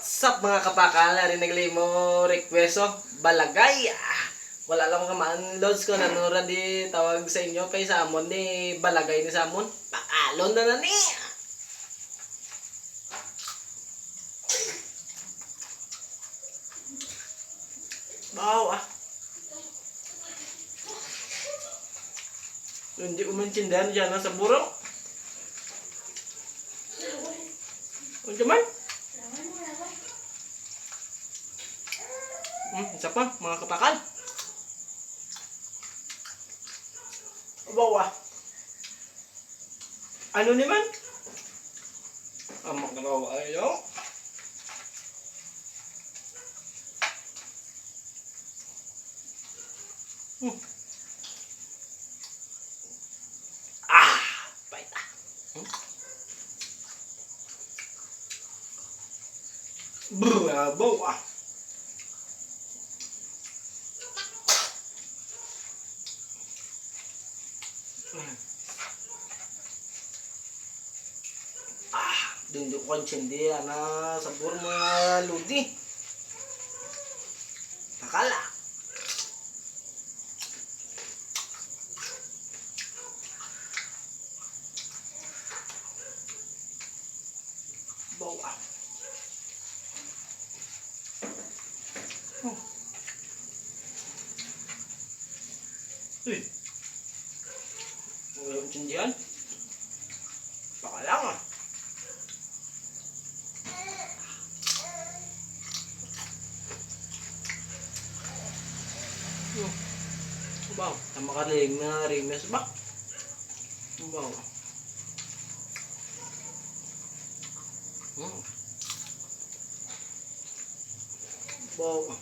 What's up mga kapakala? Rinagli mo requesto balagay. Wala lang mga man-loads ko nanura di tawag sa inyo kay Samon ni balagay ni Samon. Pakalon na ni. Bawa. Hindi umancindahan dyan sa burong. Ano man? Isa pa, mga kapakal. Bawa. Ano naman? Amak na bawa ayaw. Pait ah. Bawa. Dunduk konsendi ana sabur mga ludi. Pakala. Bawa. Uy. Walang tsindihan. Pakalang ah. Wow, tama ka rin na rimes ba? Wow. Wow. Wow.